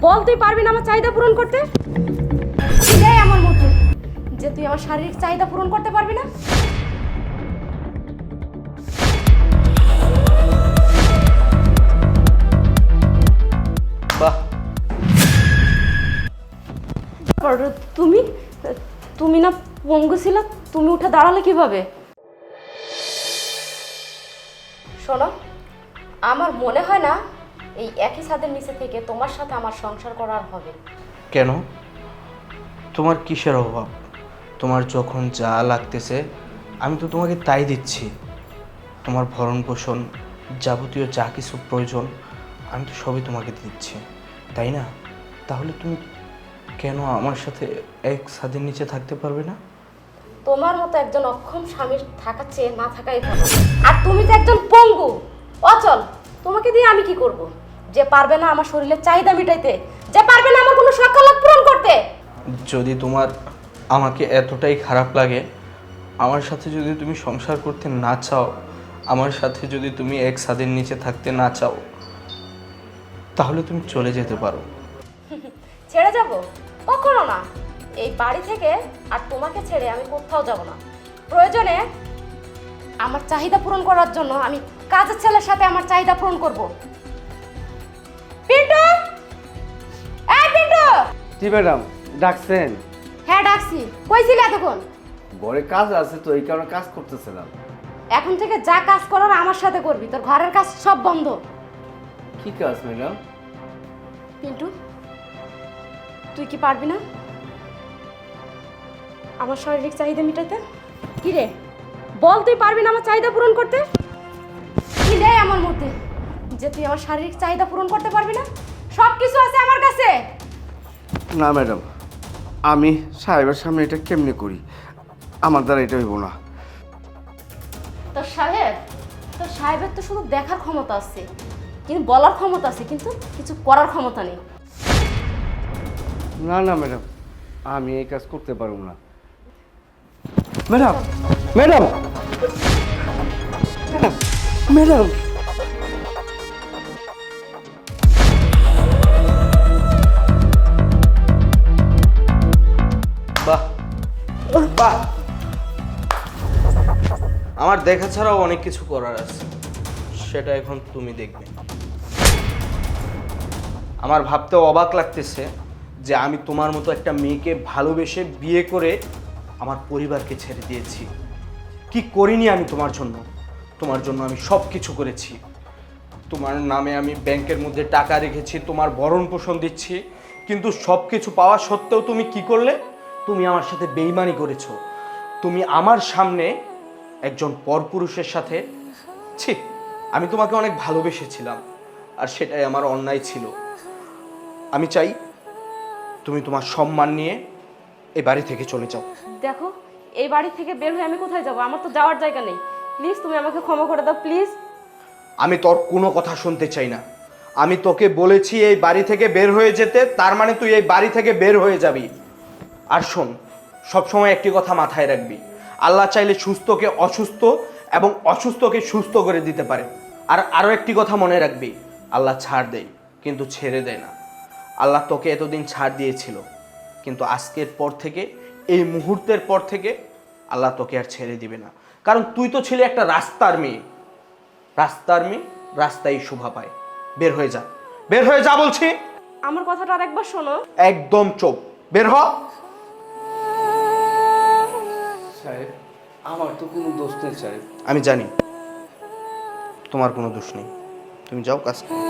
বল তুই পারবি না আমার চাহিদা পূরণ করতে? এটাই আমার মধ্যে যে তুই আমার শারীরিক চাহিদা পূরণ করতে পারবি না। বাহ, আর তুমি তুমি না পঙ্গু ছিল, তুমি উঠে দাঁড়ালে কিভাবে? শোনো, আমার মনে হয় না এই একই ছাদের নিচে থেকে তোমার সাথে আমার সংসার করার হবে। কেন? তোমার কিসের অভাব? তোমার যখন যা লাগতেছে আমি তো তোমাকে তাই দিচ্ছি। তোমার ভরণ পোষণ, যাবতীয় যা কিছু প্রয়োজন আমি তো সবই তোমাকে দিচ্ছি, তাই না? তাহলে তুমি কেন আমার সাথে এক ছাদের নিচে থাকতে পারবে না? তোমার মতো একজন অক্ষম স্বামীর থাকার চেয়ে না থাকাই ভালো। আর তুমি তো একজন পঙ্গু, অচল। তোমাকে দিয়ে আমি কি করব? যে পারবে না আমার শরীরের চাহিদা মিটাইতে, যে পারবে না আমার কোনো শখ আহ্লাদ পূরণ করতে। যদি তোমার আমাকে এতটাই খারাপ লাগে, আমার সাথে যদি তুমি সংসার করতে না চাও, আমার সাথে যদি তুমি এক ছাদের নিচে থাকতে না চাও, তাহলে তুমি চলে যেতে পারো। ছেড়ে যাব? কখনো না। এই বাড়ি থেকে আর তোমাকে ছেড়ে আমি কোথাও যাব না। প্রয়োজনে আমার চাহিদা পূরণ করার জন্য আমি কাজের ছেলের সাথে আমার চাহিদা পূরণ করব। পিন্টু, এই পিন্টু। জি ম্যাডাম, ডাকছেন? হ্যাঁ ডাকছি। কই ছিলে এতক্ষণ? ঘরে কাজ আছে তো, এই কারণে কাজ করতেছিলাম। এখন থেকে যা কাজ করার আমার সাথে করবি, তোর ঘরের কাজ সব বন্ধ। কি কাজ ম্যাডাম? পিন্টু, তুই কি পারবি না আমার শারীরিক চাহিদা মিটাইতে? কি রে, বল তুই পারবি না আমার চাহিদা পূরণ করতে? কি নেই আমার মধ্যে যে তুই আমার শারীরিক চাহিদা পূরণ করতে পারবি না? সব কিছু আছে আমার কাছে। না ম্যাডাম, আমি সাহেবের সামনে এটা কেমনে করি? আমার দ্বারা এটা হইব না। তোর সাহেবের তো শুধু দেখার ক্ষমতা আছে, কিন্তু বলার ক্ষমতা আছে, কিন্তু কিছু করার ক্ষমতা নেই। না না ম্যাডাম, আমি এই কাজ করতে পারব না। ম্যাডাম, ম্যাডাম, ম্যাডাম, বাহ বাহ, আমার দেখা ছাড়াও অনেক কিছু করার আছে, সেটা এখন তুমি দেখবে। আমার ভাবতেও অবাক লাগতেছে যে আমি তোমার মতো একটা মেয়েকে ভালোবেসে বিয়ে করে আমার পরিবারকে ছেড়ে দিয়েছি। কি করিনি আমি তোমার জন্য? তোমার জন্য আমি সব কিছু করেছি। তোমার নামে আমি ব্যাংকের মধ্যে টাকা রেখেছি, তোমার ভরণ পোষণ দিচ্ছি, কিন্তু সব কিছু পাওয়া সত্ত্বেও তুমি কি করলে? তুমি আমার সাথে বেইমানি করেছো। তুমি আমার সামনে একজন পরপুরুষের সাথে, ছি, আমি তোমাকে অনেক ভালোবেসেছিলাম আর সেটাই আমার অন্যায় ছিল। আমি চাই তুমি তোমার সম্মান নিয়ে এই বাড়ি থেকে চলে যাও। দেখো, এই বাড়ি থেকে বের হয়ে আমি কোথায় যাব? আমার তো যাওয়ার জায়গা নেই। প্লিজ তুমি আমাকে ক্ষমা করে দাও, প্লিজ। আমি তোর কোনো কথা শুনতে চাই না। আমি তোকে বলেছি এই বাড়ি থেকে বের হয়ে যেতে, তার মানে তুই এই বাড়ি থেকে বের হয়ে যাবি। আর শোন, সবসময় একটি কথা মাথায় রাখবি, আল্লাহ চাইলে সুস্থকে অসুস্থ এবং অসুস্থকে সুস্থ করে দিতে পারে। আর আরও একটি কথা মনে রাখবি, আল্লাহ ছাড় দেয় কিন্তু ছেড়ে দেয় না। আল্লাহ তোকে এতদিন ছাড় দিয়েছিল, কিন্তু আজকের পর থেকে, এই মুহূর্তের পর থেকে আল্লাহ তোকে আর ছেড়ে দিবে না। কারণ তুই তো ছিলি একটা রাস্তার মেয়ে। রাস্তার মেয়ে রাস্তায় শোভা পায়। বের হয়ে যা, বের হয়ে যা বলছি। আমার কথাটা আরেকবার শোনো। একদম চুপ, বের হ। সাহেব, আমার তো কোনো দোষ নেই সাহেব। আমি জানি তোমার কোনো দোষ নেই, তুমি যাও কাজ করো।